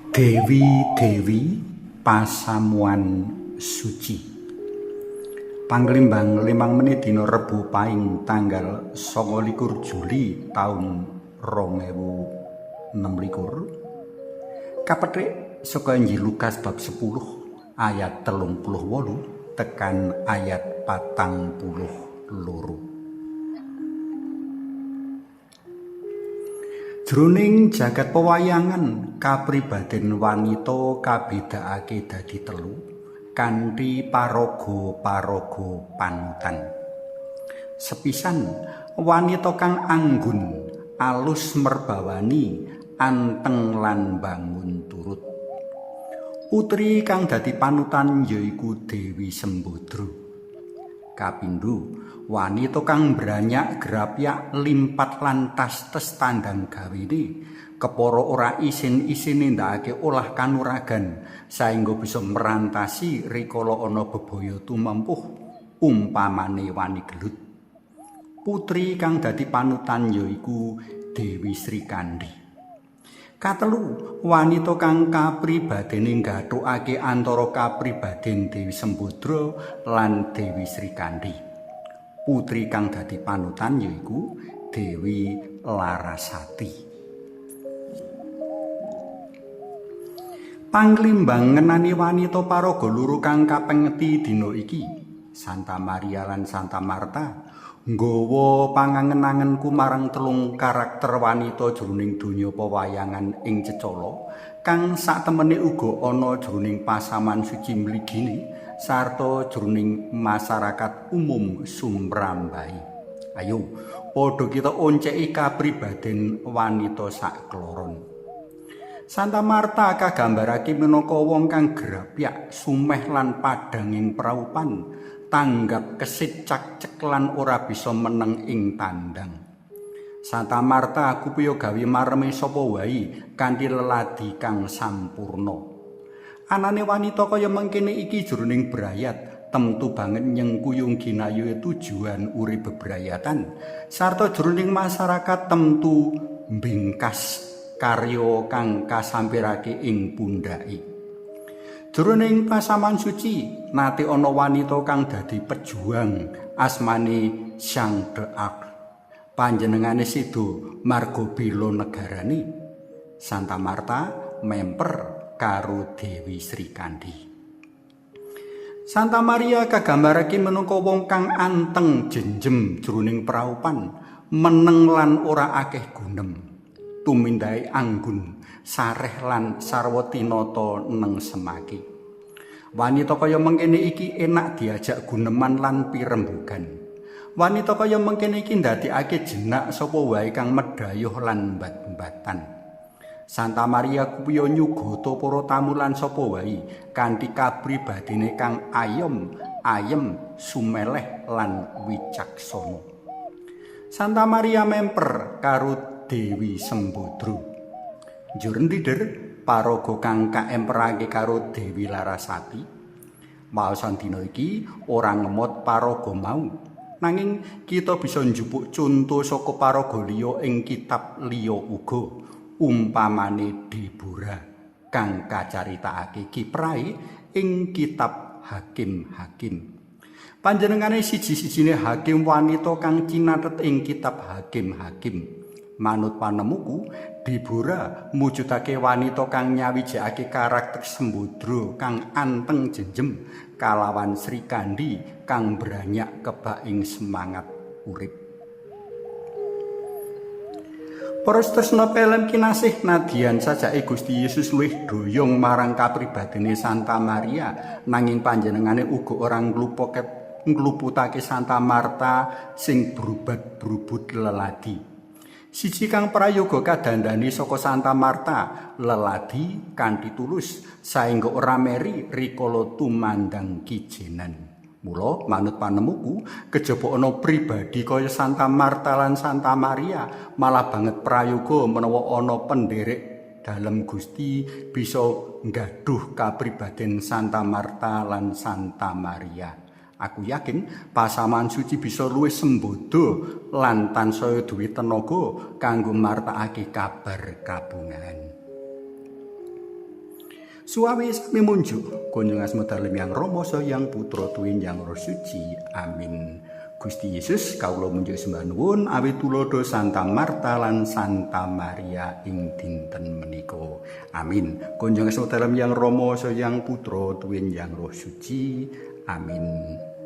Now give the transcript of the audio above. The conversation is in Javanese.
Dewi-dewi pasamuan suci. Panglimbang 5 menit dina Rebo Pahing tanggal 29 Juli taun 2026. Kapethik saka Injil Lukas bab 10 ayat 38 tekan ayat 42. Jroning jagat pewayangan, kapribaden wanita kabedakake dadi telu kanthi paraga-paraga panutan. Sepisan wanita kang anggun, alus merbawani, anteng lan bangun turut. Putri kang dadi panutan yaiku Dewi Sembodra. Kapindho, wanita kang branyak grapyak limpat lan tas-tes tandang gawene kepara ora isin-isin nindakake olah kanuragan saengga bisa merantasi rikala ana bebaya tumempuh umpamane wani gelut. Putri kang dadi panutan yaiku Dewi Srikandhi. Katelu, wanita kang kapribadene nggathukake antara kapribaden Dewi Sembodra lan Dewi Srikandhi. Putri kang dadi panutan yaiku Dewi Larasati. Panglimbang ngenani wanita paraga loro kang kapengeti dina iki, Santa Maria lan Santa Marta, nggawa pangangen-angenku marang telung karakter wanita jroning donya pewayangan ing cecala kang satemene uga ana jroning pasaman suci mligine sarta jroning masyarakat umum sumrambahe. Ayo padha kita onceki kapribaden wanita sakloron. Santa Marta kagambarake minangka wong kang grapyak, sumeh lan padhang ing praupan, tanggap kesit cak-cek lan ora bisa meneng ing tandang. Santa Marta kupaya gawe mareme sapa wae kanthi leladi kang sampurna. Anane wanita kaya mengkene iki jroning brayat temtu banget nyengkuyung ginayu tujuan urip bebrayatan sarta jroning masyarakat temtu mbingkas karya kang kasampirake ing pundhake. Jroning pasaman suci nate ana wanita kang dadi pejuang asmane Jeanne d'Arc. Panjenengane sido marga bela negarane. Santa Marta memper karo Dewi Srikandhi. Santa Maria kagambarake minangka wong kang anteng jenjem jroning praupan, meneng lan ora akeh gunem. Tumindahe anggun, sareh lan sarwa tinata nengsemake. Wanita kaya mengkene iki enak diajak guneman lan pirembugan. Wanita kaya mengkene iki ndadekake jenak sapa wae kang medhayuh lan mbat-mbatan. Santa Maria kupaya nyugata para tamu lan sapa wae kanthi kapribadene kang ayem, sumeleh lan wicaksana. Santa Maria memper karo Dewi Sembodra. Njur ndider paraga kang kaemperake karo Dewi Larasati. Maosan dina iki ora ngemot paraga mau, nanging kita bisa njupuk conto saka paraga liya ing kitab liya uga, umpamane Deborah kang kacaritakake kiprahe ing kitab Hakim-Hakim. Panjenengane siji-sijine hakim wanita kang cinathet ing kitab Hakim-Hakim. Manut panemuku, Deborah mujudake wanita kang nyawijake karakter Sembodra kang anteng jenjem kalawan Srikandhi kang branyak kebak ing semangat urip. Para tresna pelem kinasih, nadyan sajake Gusti Yesus luwih doyong marang kapribadene Santa Maria, nanging panjenengane uga ora ngluputake Santa Marta sing brubat-brubut leladi. Siji kang prayoga kadandani saka Santa Marta, leladi kanthi tulus saengga ora meri rikala tumandang kijenan. Mula manut panemuku, kejaba ana pribadi kaya Santa Marta lan Santa Maria malah banget prayoga menawa ana penderek dalem Gusti bisa nggaduh kapribaden Santa Marta lan Santa Maria. Aku yakin pasaman suci bisa luwih sembodo lan tansaya duwe tenaga kanggo martakake kabar kabungan. Suawi sami munjuk kunjung asma dalem yang Rama Sang Putra Tuwin Yang Roh Suci. Amin. Gusti Yesus kawula munjuk sembah nuwun awit tulodo Santa Marta lan Santa Maria ing dinten menika. Amin. Kunjung asma dalem yang Rama Sang Putra Tuwin Yang Roh Suci. Amin.